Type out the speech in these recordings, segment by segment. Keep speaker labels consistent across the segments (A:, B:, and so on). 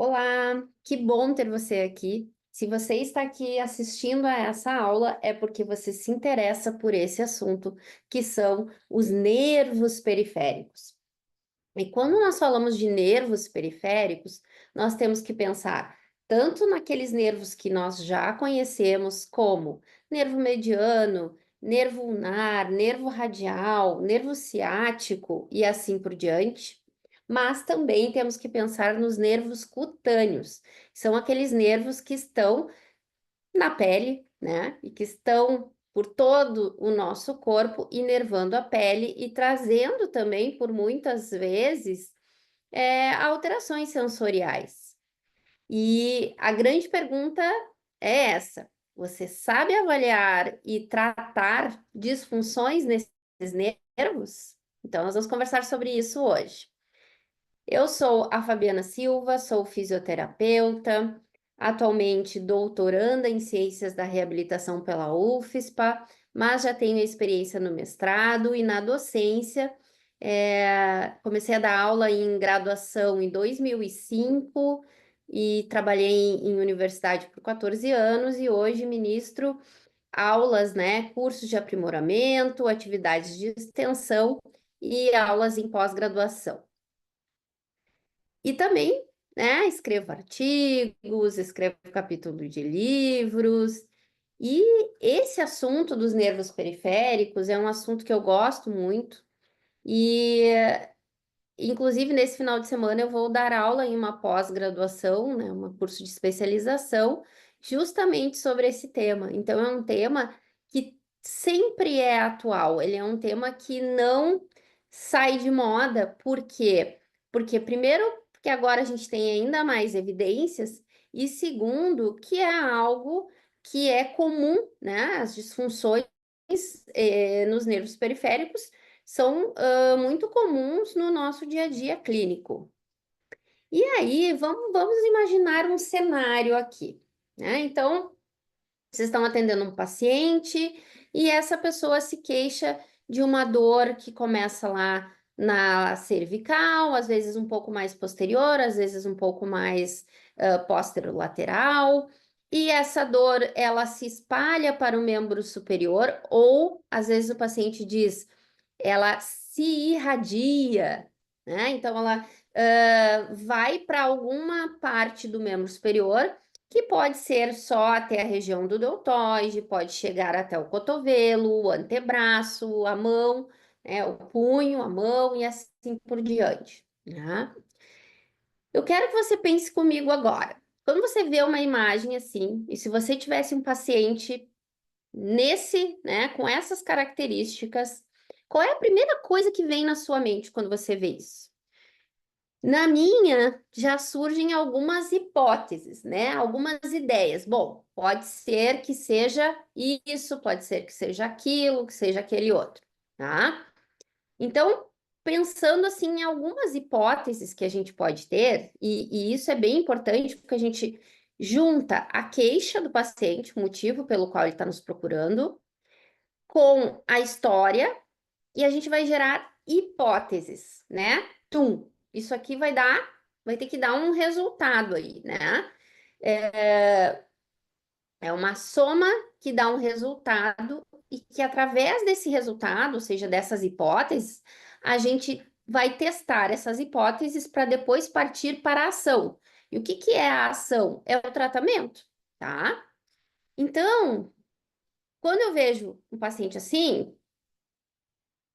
A: Olá, que bom ter você aqui. Se você está aqui assistindo a essa aula, é porque você se interessa por esse assunto, que são os nervos periféricos. E quando nós falamos de nervos periféricos, nós temos que pensar tanto naqueles nervos que nós já conhecemos, como nervo mediano, nervo ulnar, nervo radial, nervo ciático e assim por diante. Mas também temos que pensar nos nervos cutâneos. São aqueles nervos que estão na pele, né? E que estão por todo o nosso corpo, inervando a pele e trazendo também, por muitas vezes, alterações sensoriais. E a grande pergunta é essa: você sabe avaliar e tratar disfunções nesses nervos? Então, nós vamos conversar sobre isso hoje. Eu sou a Fabiana Silva, sou fisioterapeuta, atualmente doutoranda em Ciências da Reabilitação pela UFSPA, mas já tenho experiência no mestrado e na docência. Comecei a dar aula em graduação em 2005 e trabalhei em universidade por 14 anos e hoje ministro aulas, né, cursos de aprimoramento, atividades de extensão e aulas em pós-graduação. E também, né, escrevo artigos, escrevo capítulo de livros. E esse assunto dos nervos periféricos é um assunto que eu gosto muito. E, inclusive, nesse final de semana eu vou dar aula em uma pós-graduação, né, um curso de especialização, justamente sobre esse tema. Então, é um tema que sempre é atual, ele é um tema que não sai de moda. Por quê? Porque, primeiro, porque agora a gente tem ainda mais evidências, e segundo, que é algo que é comum, né? As disfunções nos nervos periféricos são muito comuns no nosso dia a dia clínico. E aí, vamos imaginar um cenário aqui, né? Então, vocês estão atendendo um paciente e essa pessoa se queixa de uma dor que começa lá na cervical, às vezes um pouco mais posterior, às vezes um pouco mais posterolateral, e essa dor ela se espalha para o membro superior, ou às vezes o paciente diz ela se irradia, né? Então, ela vai para alguma parte do membro superior, que pode ser só até a região do deltoide, pode chegar até o cotovelo, o antebraço, a mão, né? O punho, a mão e assim por diante, né? Eu quero que você pense comigo agora. Quando você vê uma imagem assim, e se você tivesse um paciente né, com essas características, qual é a primeira coisa que vem na sua mente quando você vê isso? Na minha, já surgem algumas hipóteses, né? Algumas ideias. Bom, pode ser que seja isso, pode ser que seja aquilo, que seja aquele outro, tá? Então, pensando assim em algumas hipóteses que a gente pode ter, e isso é bem importante porque a gente junta a queixa do paciente, o motivo pelo qual ele está nos procurando, com a história, e a gente vai gerar hipóteses, né? Isso aqui vai ter que dar um resultado aí, né? É uma soma que dá um resultado e que através desse resultado, ou seja, dessas hipóteses, a gente vai testar essas hipóteses para depois partir para a ação. E o que que é a ação? É o tratamento, tá? Então, quando eu vejo um paciente assim,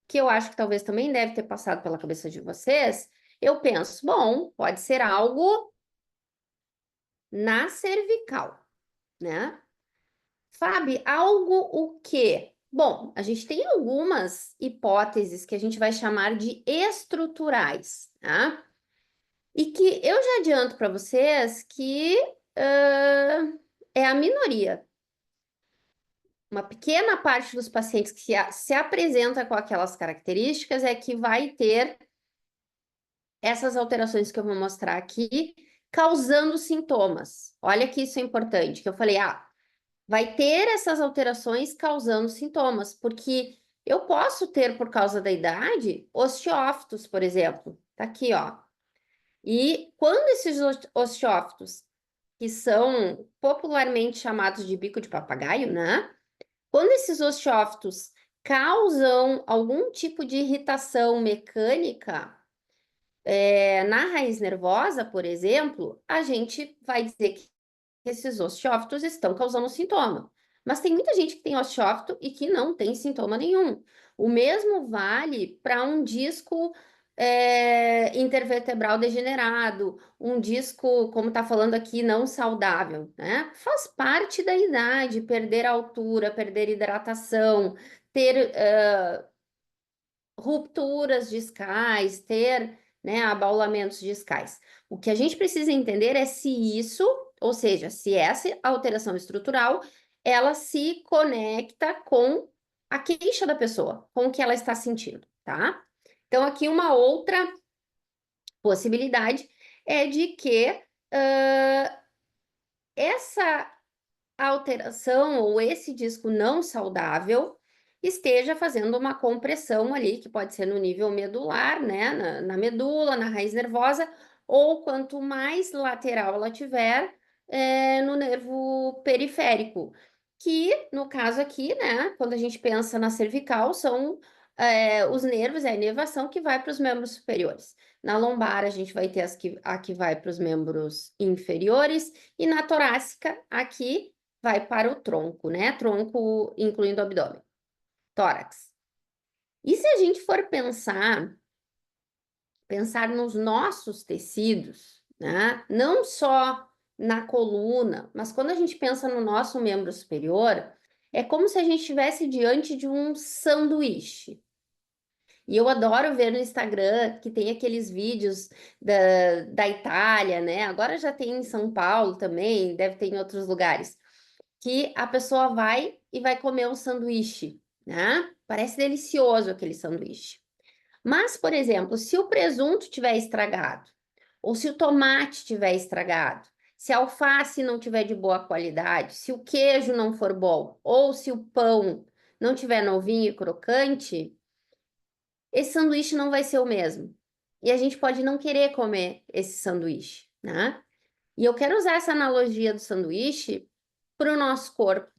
A: que eu acho que talvez também deve ter passado pela cabeça de vocês, eu penso, bom, pode ser algo na cervical, né? Fábio, algo o quê? Bom, a gente tem algumas hipóteses que a gente vai chamar de estruturais, tá? E que eu já adianto para vocês que é a minoria. Uma pequena parte dos pacientes que se apresenta com aquelas características é que vai ter essas alterações que eu vou mostrar aqui, causando sintomas. Olha que isso é importante, que eu falei, vai ter essas alterações causando sintomas, porque eu posso ter, por causa da idade, osteófitos, por exemplo. Tá aqui, ó. E quando esses osteófitos, que são popularmente chamados de bico de papagaio, né? Quando esses osteófitos causam algum tipo de irritação mecânica, na raiz nervosa, por exemplo, a gente vai dizer que esses osteófitos estão causando sintoma. Mas tem muita gente que tem osteófito e que não tem sintoma nenhum. O mesmo vale para um disco intervertebral degenerado, um disco, como está falando aqui, não saudável, né? Faz parte da idade, perder altura, perder hidratação, ter rupturas discais, ter, né, abaulamentos discais. O que a gente precisa entender é se isso, ou seja, se essa alteração estrutural, ela se conecta com a queixa da pessoa, com o que ela está sentindo, tá? Então, aqui uma outra possibilidade é de que essa alteração ou esse disco não saudável esteja fazendo uma compressão ali, que pode ser no nível medular, né, na medula, na raiz nervosa, ou quanto mais lateral ela tiver, no nervo periférico, que no caso aqui, né, quando a gente pensa na cervical, são os nervos, é a inervação que vai para os membros superiores. Na lombar, a gente vai ter a que vai para os membros inferiores, e na torácica, aqui vai para o tronco, né? Tronco incluindo o abdômen, tórax. E se a gente for pensar nos nossos tecidos, né? Não só na coluna, mas quando a gente pensa no nosso membro superior, é como se a gente estivesse diante de um sanduíche. E eu adoro ver no Instagram que tem aqueles vídeos da Itália, né? Agora já tem em São Paulo também, deve ter em outros lugares que a pessoa vai e vai comer um sanduíche, né? Parece delicioso aquele sanduíche. Mas, por exemplo, se o presunto tiver estragado, ou se o tomate tiver estragado, se a alface não tiver de boa qualidade, se o queijo não for bom, ou se o pão não tiver novinho e crocante, esse sanduíche não vai ser o mesmo. E a gente pode não querer comer esse sanduíche, né? E eu quero usar essa analogia do sanduíche para o nosso corpo.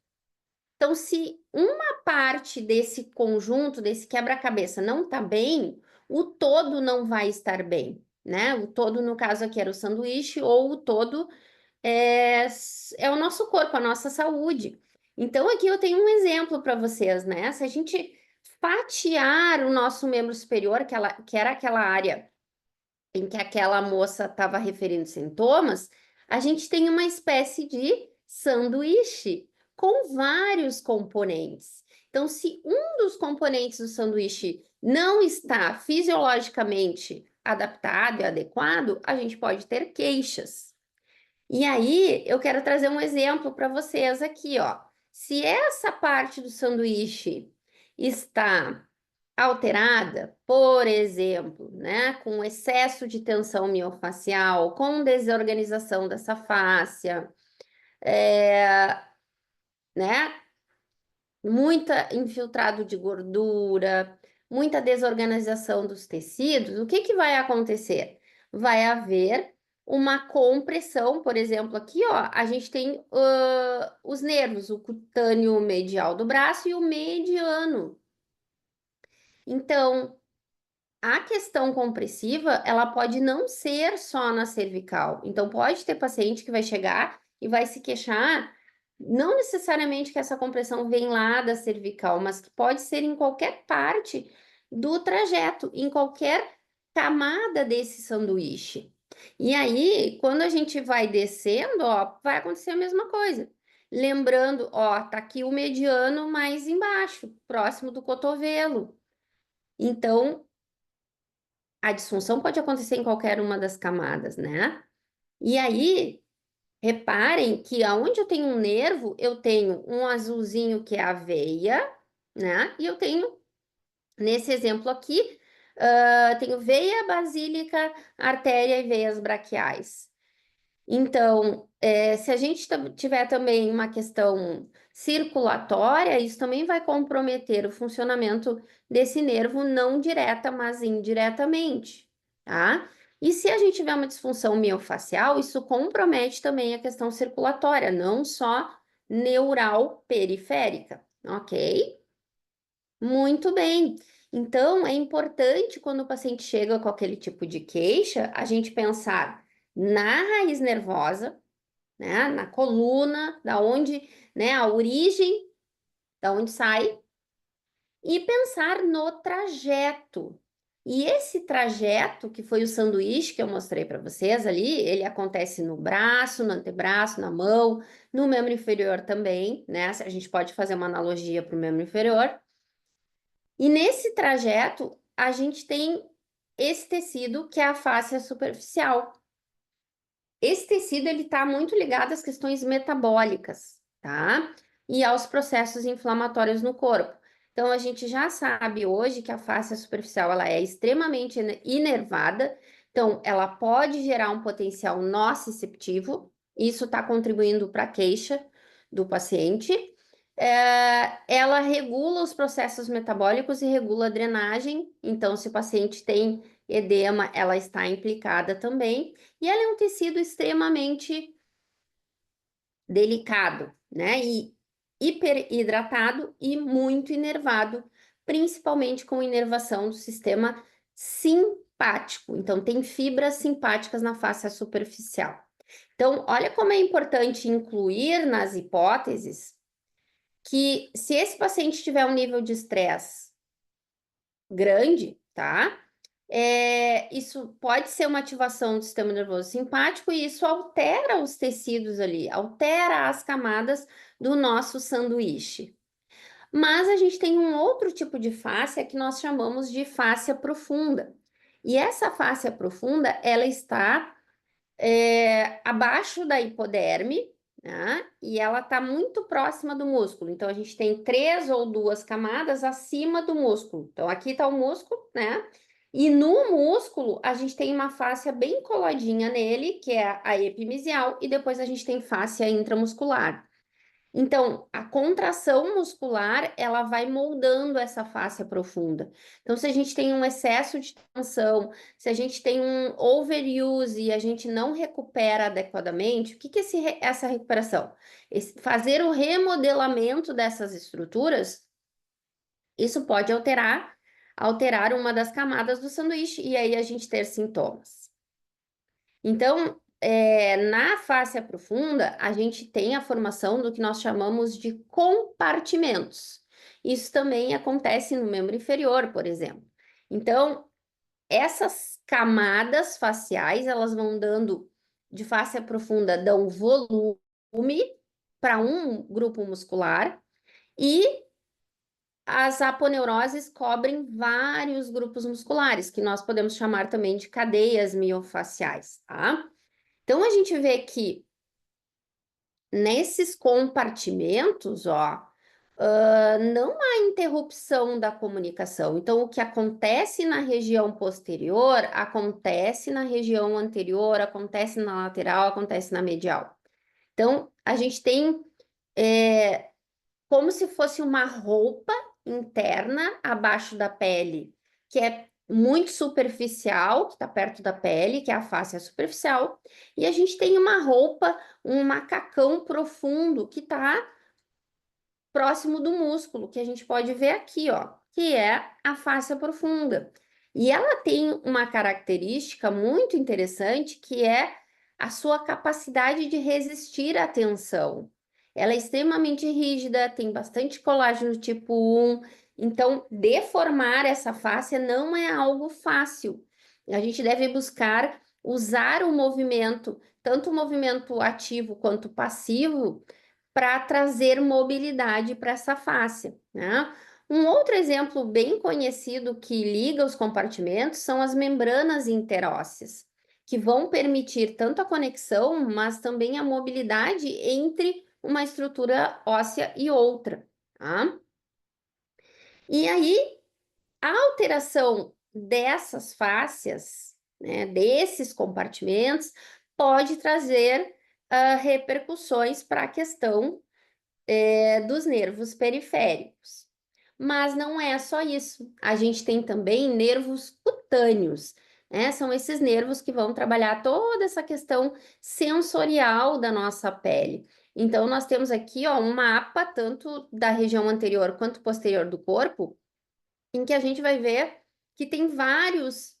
A: Então, se uma parte desse conjunto, desse quebra-cabeça, não está bem, o todo não vai estar bem, né? O todo, no caso aqui, era o sanduíche, ou o todo é o nosso corpo, a nossa saúde. Então, aqui eu tenho um exemplo para vocês, né? Se a gente fatiar o nosso membro superior, que era aquela área em que aquela moça estava referindo sintomas, a gente tem uma espécie de sanduíche com vários componentes. Então, se um dos componentes do sanduíche não está fisiologicamente adaptado e adequado, a gente pode ter queixas. E aí, eu quero trazer um exemplo para vocês aqui, ó. Se essa parte do sanduíche está alterada, por exemplo, né, com excesso de tensão miofascial, com desorganização dessa fáscia, né, muita infiltrado de gordura, muita desorganização dos tecidos, o que que vai acontecer? Vai haver uma compressão, por exemplo, aqui, ó, a gente tem os nervos, o cutâneo medial do braço e o mediano. Então, a questão compressiva, ela pode não ser só na cervical. Então, pode ter paciente que vai chegar e vai se queixar, não necessariamente que essa compressão vem lá da cervical, mas que pode ser em qualquer parte do trajeto, em qualquer camada desse sanduíche. E aí, quando a gente vai descendo, ó, vai acontecer a mesma coisa. Lembrando, ó, tá aqui o mediano mais embaixo, próximo do cotovelo. Então, a disfunção pode acontecer em qualquer uma das camadas, né? E aí, reparem que aonde eu tenho um nervo, eu tenho um azulzinho que é a veia, né? E eu tenho, nesse exemplo aqui, tenho veia basílica, artéria e veias braquiais. Então, se a gente tiver também uma questão circulatória, isso também vai comprometer o funcionamento desse nervo, não direta, mas indiretamente, tá? E se a gente tiver uma disfunção miofascial, isso compromete também a questão circulatória, não só neural periférica, ok? Muito bem. Então, é importante quando o paciente chega com aquele tipo de queixa, a gente pensar na raiz nervosa, né, na coluna, da onde, né, a origem, da onde sai, e pensar no trajeto. E esse trajeto, que foi o sanduíche que eu mostrei para vocês ali, ele acontece no braço, no antebraço, na mão, no membro inferior também, né? A gente pode fazer uma analogia para o membro inferior. E nesse trajeto, a gente tem esse tecido que é a fáscia superficial. Esse tecido ele está muito ligado às questões metabólicas, tá? E aos processos inflamatórios no corpo. Então, a gente já sabe hoje que a fáscia superficial ela é extremamente inervada, então ela pode gerar um potencial nociceptivo, isso está contribuindo para a queixa do paciente. Ela regula os processos metabólicos e regula a drenagem, então, se o paciente tem edema, ela está implicada também. E ela é um tecido extremamente delicado, né? E hiperidratado e muito inervado, principalmente com inervação do sistema simpático. Então, tem fibras simpáticas na face superficial. Então, olha como é importante incluir nas hipóteses que se esse paciente tiver um nível de estresse grande, tá? Isso pode ser uma ativação do sistema nervoso simpático e isso altera os tecidos ali, altera as camadas do nosso sanduíche. Mas a gente tem um outro tipo de fáscia que nós chamamos de fáscia profunda. E essa fáscia profunda, ela está abaixo da hipoderme, né? E ela está muito próxima do músculo. Então, a gente tem 3 ou 2 camadas acima do músculo. Então, aqui está o músculo, né? E no músculo, a gente tem uma fáscia bem coladinha nele, que é a epimisial, e depois a gente tem fáscia intramuscular. Então, a contração muscular, ela vai moldando essa fáscia profunda. Então, se a gente tem um excesso de tensão, se a gente tem um overuse e a gente não recupera adequadamente, o que que é essa recuperação? Fazer o remodelamento dessas estruturas, isso pode alterar uma das camadas do sanduíche e aí a gente ter sintomas. Então, na fáscia profunda, a gente tem a formação do que nós chamamos de compartimentos. Isso também acontece no membro inferior, por exemplo. Então, essas camadas faciais, elas vão dando, de fáscia profunda, dão volume para um grupo muscular e as aponeuroses cobrem vários grupos musculares, que nós podemos chamar também de cadeias miofaciais, tá? Então, a gente vê que nesses compartimentos, ó, não há interrupção da comunicação. Então, o que acontece na região posterior, acontece na região anterior, acontece na lateral, acontece na medial. Então, a gente tem como se fosse uma roupa interna abaixo da pele, que é muito superficial, que está perto da pele, que é a face superficial, e a gente tem uma roupa, um macacão profundo que está próximo do músculo, que a gente pode ver aqui, ó, que é a face profunda. E ela tem uma característica muito interessante, que é a sua capacidade de resistir à tensão. Ela é extremamente rígida, tem bastante colágeno tipo 1, então deformar essa face não é algo fácil. A gente deve buscar usar o movimento, tanto o movimento ativo quanto passivo, para trazer mobilidade para essa face, né? Um outro exemplo bem conhecido que liga os compartimentos são as membranas interósseas, que vão permitir tanto a conexão, mas também a mobilidade entre uma estrutura óssea e outra, tá? E aí, a alteração dessas fáscias, né, desses compartimentos, pode trazer repercussões para a questão dos nervos periféricos. Mas não é só isso. A gente tem também nervos cutâneos. né? São esses nervos que vão trabalhar toda essa questão sensorial da nossa pele. Então, nós temos aqui, ó, um mapa tanto da região anterior quanto posterior do corpo, em que a gente vai ver que tem vários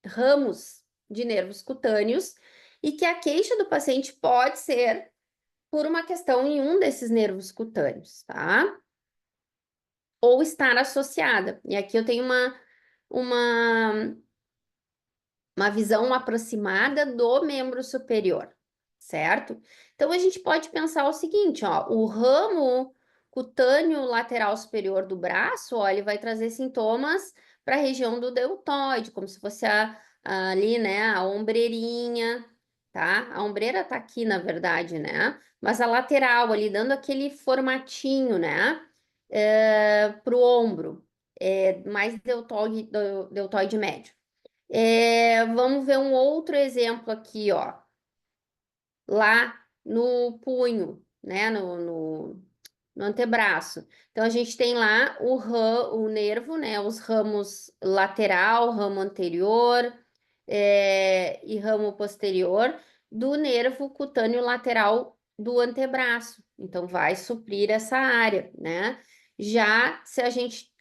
A: ramos de nervos cutâneos e que a queixa do paciente pode ser por uma questão em um desses nervos cutâneos, tá? Ou estar associada. E aqui eu tenho uma, uma visão aproximada do membro superior, certo? Então a gente pode pensar o seguinte, ó, o ramo cutâneo lateral superior do braço, ó, ele vai trazer sintomas para a região do deltoide, como se fosse ali, né, a ombreirinha, tá? A ombreira tá aqui, na verdade, né? Mas a lateral ali, dando aquele formatinho, né? Para o ombro, mais deltoide médio. Vamos ver um outro exemplo aqui, ó. Lá no punho, né? No antebraço. Então, a gente tem lá o nervo, né? Os ramos lateral, ramo anterior e ramo posterior do nervo cutâneo lateral do antebraço. Então, vai suprir essa área, né? Já se a gente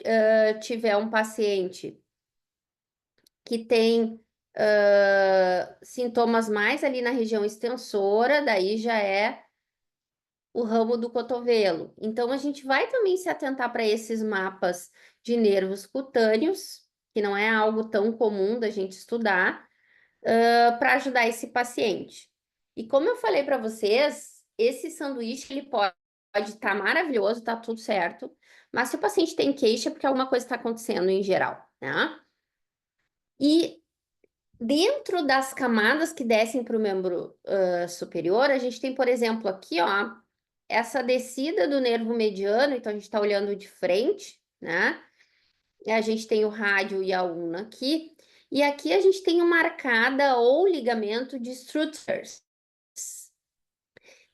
A: tiver um paciente que tem sintomas mais ali na região extensora, daí já é o ramo do cotovelo. Então, a gente vai também se atentar para esses mapas de nervos cutâneos, que não é algo tão comum da gente estudar, para ajudar esse paciente. E como eu falei para vocês, esse sanduíche ele pode estar maravilhoso, tá tudo certo, mas se o paciente tem queixa, é porque alguma coisa está acontecendo em geral, né? E dentro das camadas que descem para o membro superior, a gente tem, por exemplo, aqui, ó, essa descida do nervo mediano, então a gente está olhando de frente, né? E a gente tem o rádio e a ulna aqui, e aqui a gente tem uma arcada ou ligamento de Struther.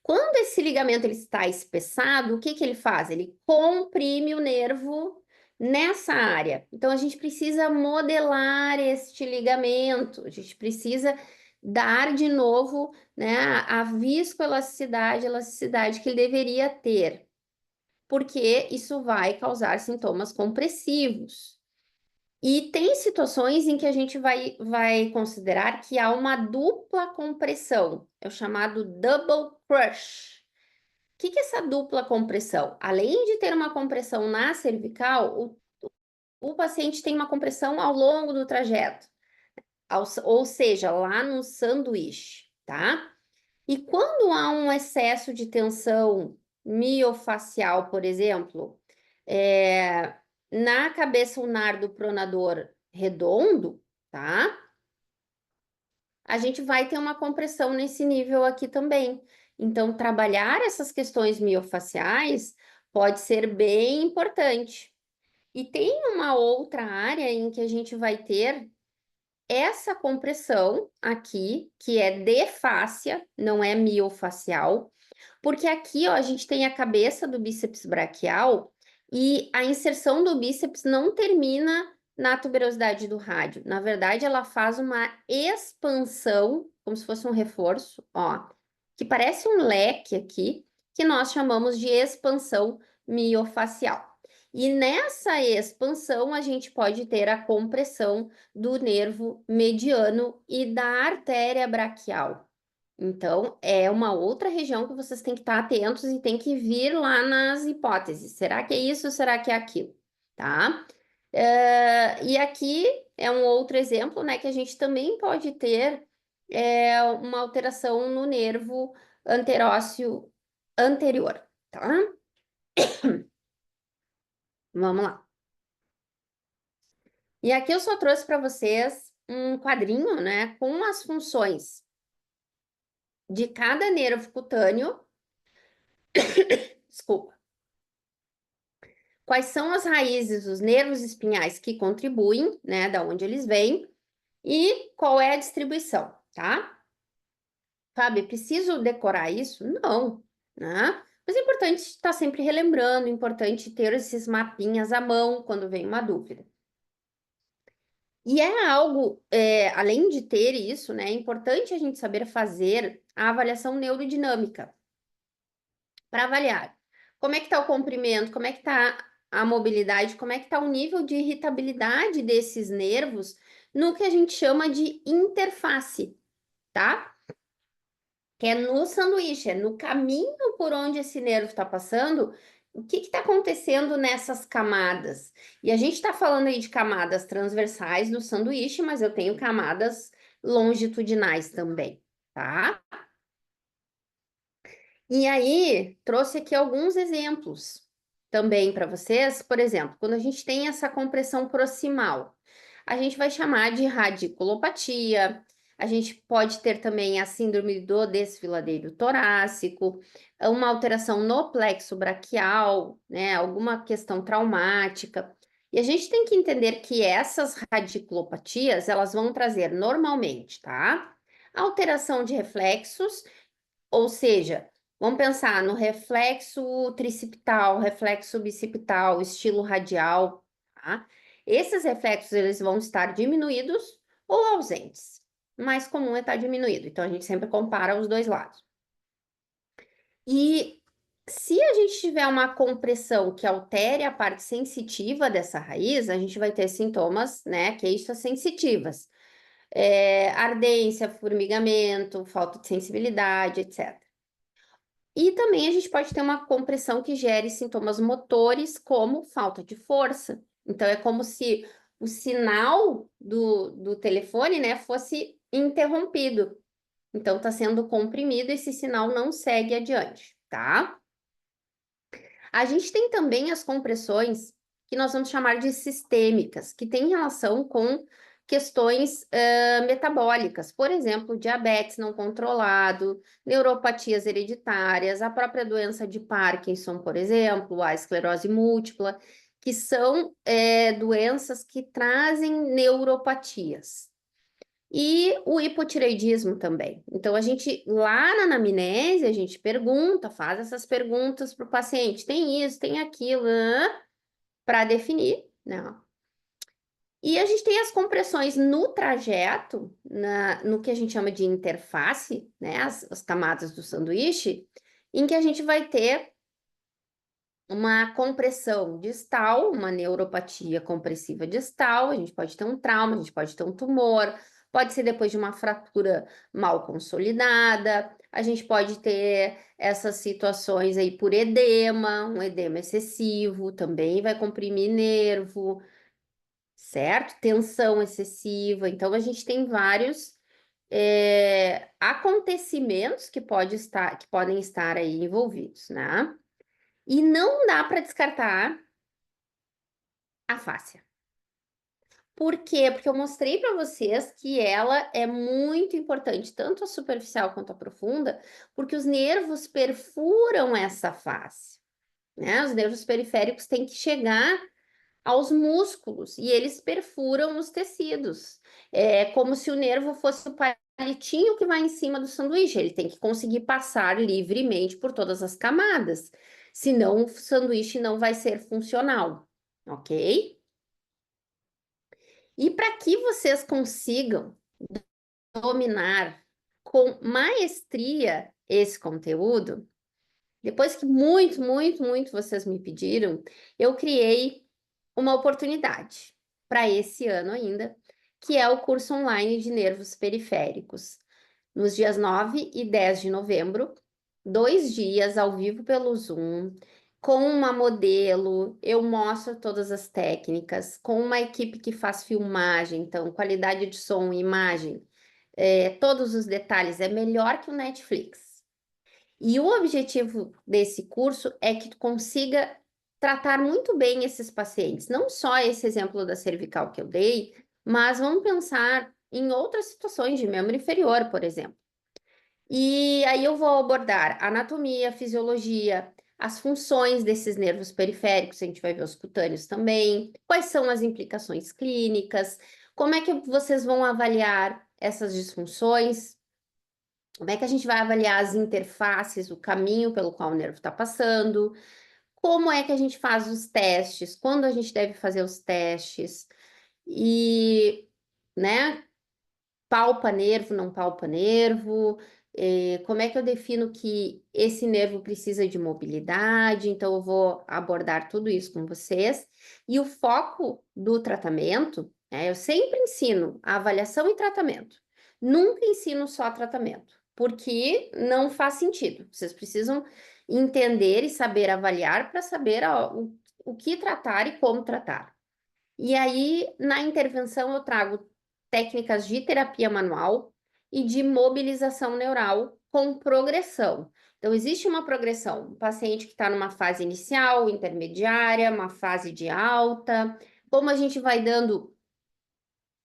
A: Quando esse ligamento ele está espessado, o que que ele faz? Ele comprime o nervo nessa área. Então, a gente precisa modelar este ligamento, a gente precisa dar de novo, né, a viscoelasticidade, elasticidade que ele deveria ter, porque isso vai causar sintomas compressivos. E tem situações em que a gente vai considerar que há uma dupla compressão, é o chamado double crush. O que é essa dupla compressão? Além de ter uma compressão na cervical, o paciente tem uma compressão ao longo do trajeto, ou seja, lá no sanduíche, tá? E quando há um excesso de tensão miofacial, por exemplo, na cabeça ulnar do pronador redondo, tá? A gente vai ter uma compressão nesse nível aqui também. Então, trabalhar essas questões miofaciais pode ser bem importante. E tem uma outra área em que a gente vai ter essa compressão aqui, que é de fáscia, não é miofacial, porque aqui, ó, a gente tem a cabeça do bíceps braquial e a inserção do bíceps não termina na tuberosidade do rádio. Na verdade, ela faz uma expansão, como se fosse um reforço, ó, que parece um leque aqui, que nós chamamos de expansão miofacial. E nessa expansão, a gente pode ter a compressão do nervo mediano e da artéria braquial. Então, é uma outra região que vocês têm que estar atentos e tem que vir lá nas hipóteses. Será que é isso? Será que é aquilo? Tá? E aqui é um outro exemplo, né, que a gente também pode ter uma alteração no nervo anterósseo anterior, tá? Vamos lá. E aqui eu só trouxe para vocês um quadrinho, né, com as funções de cada nervo cutâneo. Desculpa. Quais são as raízes, os nervos espinhais que contribuem, né, da onde eles vêm, e qual é a distribuição, tá? Fábio, preciso decorar isso? Não, né? Mas é importante estar sempre relembrando, é importante ter esses mapinhas à mão quando vem uma dúvida. E é algo, além de ter isso, né, é importante a gente saber fazer a avaliação neurodinâmica para avaliar como é que está o comprimento, como é que está a mobilidade, como é que está o nível de irritabilidade desses nervos no que a gente chama de interface, tá? Que é no sanduíche, é no caminho por onde esse nervo está passando, o que está acontecendo nessas camadas? E a gente está falando aí de camadas transversais do sanduíche, mas eu tenho camadas longitudinais também, tá? E aí, trouxe aqui alguns exemplos também para vocês. Por exemplo, quando a gente tem essa compressão proximal, a gente vai chamar de radiculopatia. A gente pode ter também a síndrome do desfiladeiro torácico, uma alteração no plexo braquial, né? Alguma questão traumática. E a gente tem que entender que essas radiculopatias, elas vão trazer normalmente, tá? Alteração de reflexos, ou seja, vamos pensar no reflexo tricipital, reflexo bicipital, estilo radial, tá? Esses reflexos, eles vão estar diminuídos ou ausentes. O mais comum é estar diminuído, então a gente sempre compara os dois lados. E se a gente tiver uma compressão que altere a parte sensitiva dessa raiz, a gente vai ter sintomas, né, queixas sensitivas. Ardência, formigamento, falta de sensibilidade, etc. E também a gente pode ter uma compressão que gere sintomas motores, como falta de força. Então, é como se o sinal do telefone, né, fosse interrompido. Então, está sendo comprimido, esse sinal não segue adiante, tá? A gente tem também as compressões que nós vamos chamar de sistêmicas, que têm relação com questões metabólicas, por exemplo, diabetes não controlado, neuropatias hereditárias, a própria doença de Parkinson, por exemplo, a esclerose múltipla, que são doenças que trazem neuropatias. E o hipotireoidismo também. Então, a gente, lá na anamnese, a gente pergunta, faz essas perguntas para o paciente: tem isso, tem aquilo, para definir, não. E a gente tem as compressões no trajeto, no que a gente chama de interface, né, as camadas do sanduíche, em que a gente vai ter uma compressão distal, uma neuropatia compressiva distal, a gente pode ter um trauma, a gente pode ter um tumor, pode ser depois de uma fratura mal consolidada, a gente pode ter essas situações aí por edema, um edema excessivo, também vai comprimir nervo, certo? Tensão excessiva, então a gente tem vários acontecimentos que podem estar aí envolvidos, né? E não dá para descartar a fáscia. Por quê? Porque eu mostrei para vocês que ela é muito importante, tanto a superficial quanto a profunda, porque os nervos perfuram essa face, né? Os nervos periféricos têm que chegar aos músculos e eles perfuram os tecidos. É como se o nervo fosse o palitinho que vai em cima do sanduíche, ele tem que conseguir passar livremente por todas as camadas, senão o sanduíche não vai ser funcional, ok? E para que vocês consigam dominar com maestria esse conteúdo, depois que muito vocês me pediram, eu criei uma oportunidade para esse ano ainda, que é o curso online de nervos periféricos, nos dias 9 e 10 de novembro, 2 dias ao vivo pelo Zoom, com uma modelo, eu mostro todas as técnicas, com uma equipe que faz filmagem, então, qualidade de som e imagem, todos os detalhes, é melhor que o Netflix. E o objetivo desse curso é que tu consiga tratar muito bem esses pacientes, não só esse exemplo da cervical que eu dei, mas vamos pensar em outras situações de membro inferior, por exemplo. E aí eu vou abordar anatomia, fisiologia, as funções desses nervos periféricos, a gente vai ver os cutâneos também, quais são as implicações clínicas, como é que vocês vão avaliar essas disfunções, como é que a gente vai avaliar as interfaces, o caminho pelo qual o nervo está passando, como é que a gente faz os testes, quando a gente deve fazer os testes, e né? Palpa nervo, não palpa nervo, como é que eu defino que esse nervo precisa de mobilidade, então eu vou abordar tudo isso com vocês. E o foco do tratamento, eu sempre ensino a avaliação e tratamento. Nunca ensino só tratamento, porque não faz sentido. Vocês precisam entender e saber avaliar para saber o que tratar e como tratar. E aí, na intervenção, eu trago técnicas de terapia manual e de mobilização neural com progressão. Então, existe uma progressão, um paciente que está numa fase inicial, intermediária, uma fase de alta, como a gente vai dando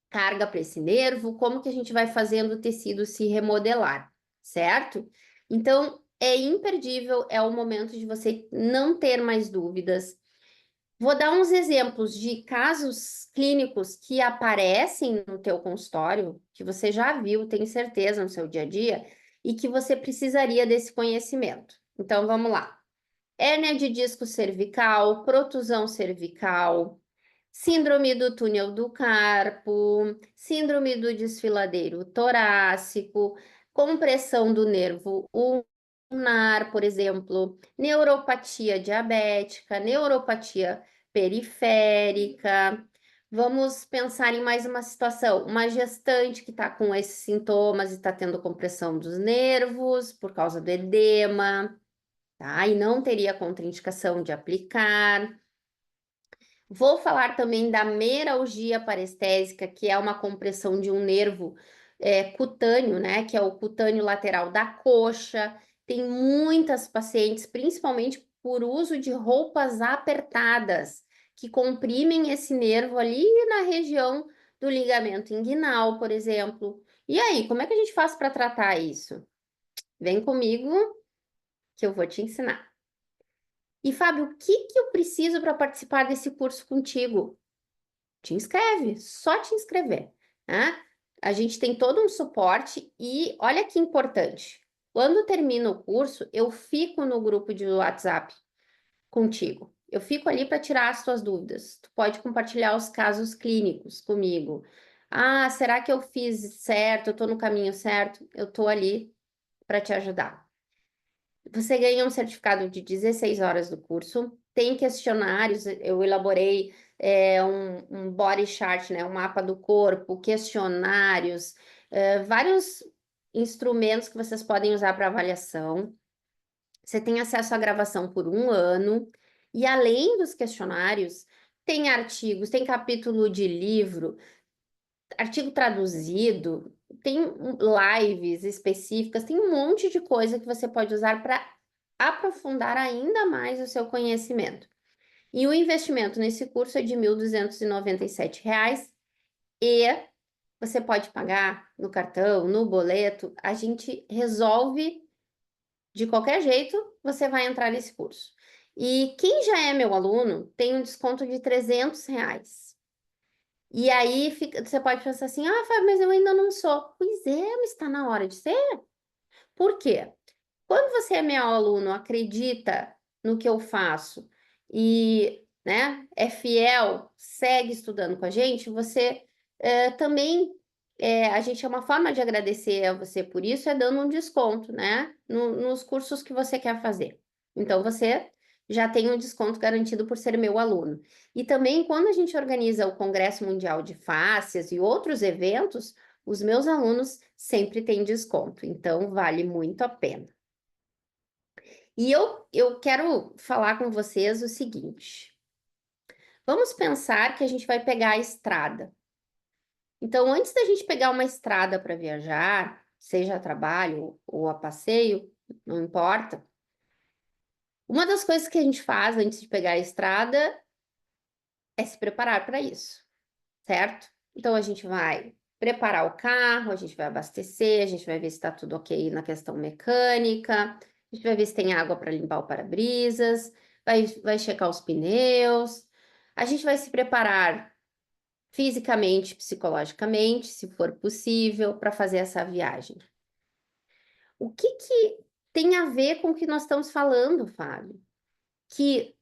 A: carga para esse nervo, como que a gente vai fazendo o tecido se remodelar, certo? Então, é imperdível, é o momento de você não ter mais dúvidas. Vou dar uns exemplos de casos clínicos que aparecem no teu consultório, que você já viu, tenho certeza, no seu dia a dia, e que você precisaria desse conhecimento. Então, vamos lá. Hérnia de disco cervical, protusão cervical, síndrome do túnel do carpo, síndrome do desfiladeiro torácico, compressão do nervo ulnar, por exemplo, neuropatia diabética, neuropatia periférica. Vamos pensar em mais uma situação. Uma gestante que está com esses sintomas e está tendo compressão dos nervos por causa do edema, tá? E não teria contraindicação de aplicar. Vou falar também da meralgia parestésica, que é uma compressão de um nervo cutâneo, né? Que é o cutâneo lateral da coxa. Tem muitas pacientes, principalmente por uso de roupas apertadas, que comprimem esse nervo ali na região do ligamento inguinal, por exemplo. E aí, como é que a gente faz para tratar isso? Vem comigo que eu vou te ensinar. E, Fábio, o que que eu preciso para participar desse curso contigo? Te inscreve, só te inscrever, né? A gente tem todo um suporte e olha que importante. Quando termina o curso, eu fico no grupo de WhatsApp contigo. Eu fico ali para tirar as tuas dúvidas. Tu pode compartilhar os casos clínicos comigo. Ah, será que eu fiz certo? Eu estou no caminho certo? Eu estou ali para te ajudar. Você ganha um certificado de 16 horas do curso, tem questionários, eu elaborei um body chart, né, um mapa do corpo, questionários, vários instrumentos que vocês podem usar para avaliação. Você tem acesso à gravação por 1 ano, e além dos questionários, tem artigos, tem capítulo de livro, artigo traduzido, tem lives específicas, tem um monte de coisa que você pode usar para aprofundar ainda mais o seu conhecimento. E o investimento nesse curso é de R$ 1.297 e você pode pagar no cartão, no boleto, a gente resolve de qualquer jeito, você vai entrar nesse curso. E quem já é meu aluno tem um desconto de R$ 300. E aí você pode pensar assim, ah, Fábio, mas eu ainda não sou. Pois é, mas está na hora de ser. Por quê? Quando você é meu aluno, acredita no que eu faço e, né, é fiel, segue estudando com a gente, você também, a gente é uma forma de agradecer a você por isso, é dando um desconto, né, nos cursos que você quer fazer. Então, você já tem um desconto garantido por ser meu aluno. E também, quando a gente organiza o Congresso Mundial de Fáscias e outros eventos, os meus alunos sempre têm desconto, então vale muito a pena. E eu quero falar com vocês o seguinte: vamos pensar que a gente vai pegar a estrada. Então, antes da gente pegar uma estrada para viajar, seja a trabalho ou a passeio, não importa, uma das coisas que a gente faz antes de pegar a estrada é se preparar para isso, certo? Então, a gente vai preparar o carro, a gente vai abastecer, a gente vai ver se está tudo ok na questão mecânica, a gente vai ver se tem água para limpar o para-brisas, vai checar os pneus, a gente vai se preparar fisicamente, psicologicamente, se for possível, para fazer essa viagem. O que tem a ver com o que nós estamos falando, Fábio? Que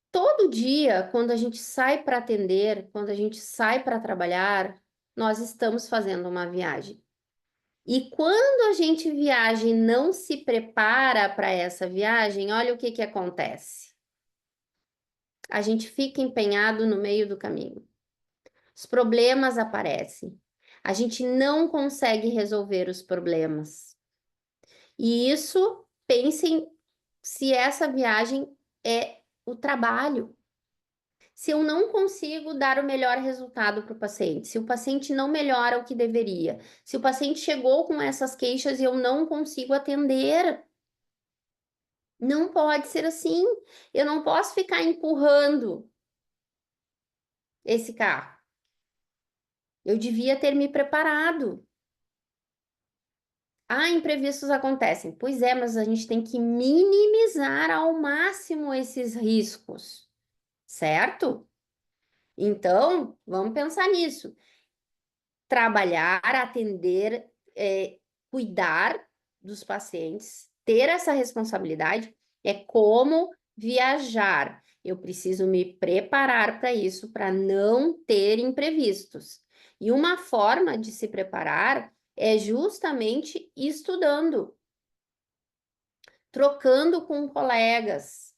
A: todo dia, quando a gente sai para atender, quando a gente sai para trabalhar, nós estamos fazendo uma viagem. E quando a gente viaja e não se prepara para essa viagem, olha o que que acontece. A gente fica empenhado no meio do caminho. Os problemas aparecem. A gente não consegue resolver os problemas. E isso, pensem se essa viagem é o trabalho. Se eu não consigo dar o melhor resultado para o paciente, se o paciente não melhora o que deveria, se o paciente chegou com essas queixas e eu não consigo atender, não pode ser assim. Eu não posso ficar empurrando esse carro. Eu devia ter me preparado. Ah, imprevistos acontecem. Pois é, mas a gente tem que minimizar ao máximo esses riscos, certo? Então, vamos pensar nisso. Trabalhar, atender, cuidar dos pacientes, ter essa responsabilidade é como viajar. Eu preciso me preparar para isso, para não ter imprevistos. E uma forma de se preparar é justamente estudando, trocando com colegas,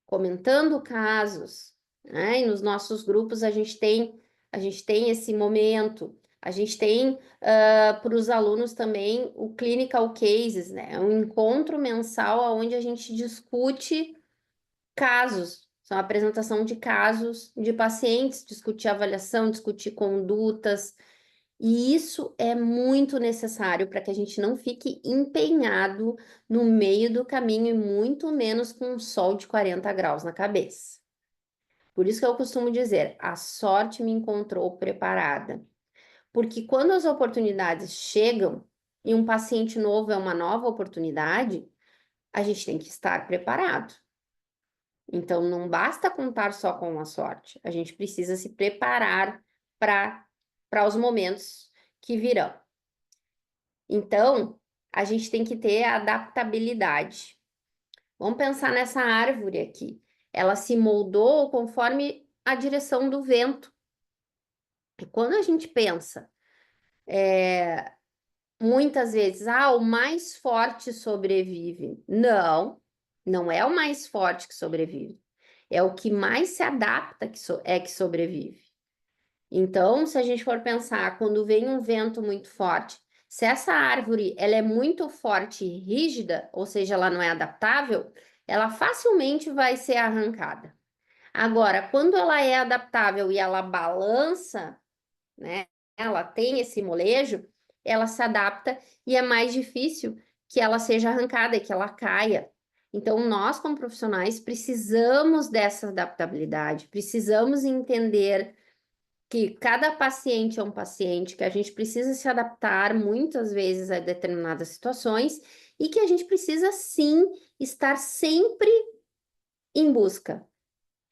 A: comentando casos, né? E nos nossos grupos a gente tem esse momento. A gente tem para os alunos também o Clinical Cases, né? Um encontro mensal onde a gente discute casos, são a apresentação de casos de pacientes, discutir avaliação, discutir condutas, e isso é muito necessário para que a gente não fique empenhado no meio do caminho e muito menos com um sol de 40 graus na cabeça. Por isso que eu costumo dizer, a sorte me encontrou preparada. Porque quando as oportunidades chegam e um paciente novo é uma nova oportunidade, a gente tem que estar preparado. Então, não basta contar só com a sorte, a gente precisa se preparar para os momentos que virão. Então, a gente tem que ter adaptabilidade. Vamos pensar nessa árvore aqui. Ela se moldou conforme a direção do vento. E quando a gente pensa, muitas vezes, o mais forte sobrevive. Não, não é o mais forte que sobrevive. É o que mais se adapta que sobrevive. Então, se a gente for pensar, quando vem um vento muito forte, se essa árvore ela é muito forte e rígida, ou seja, ela não é adaptável, ela facilmente vai ser arrancada. Agora, quando ela é adaptável e ela balança, né, ela tem esse molejo, ela se adapta e é mais difícil que ela seja arrancada e que ela caia. Então, nós, como profissionais, precisamos dessa adaptabilidade, precisamos entender que cada paciente é um paciente, que a gente precisa se adaptar muitas vezes a determinadas situações e que a gente precisa sim estar sempre em busca,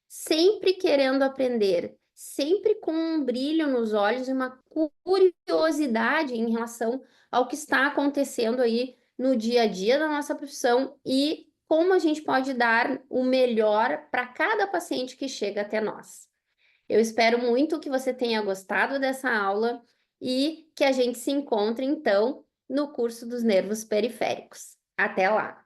A: sempre querendo aprender, sempre com um brilho nos olhos e uma curiosidade em relação ao que está acontecendo aí no dia a dia da nossa profissão e como a gente pode dar o melhor para cada paciente que chega até nós. Eu espero muito que você tenha gostado dessa aula e que a gente se encontre, então, no curso dos nervos periféricos. Até lá!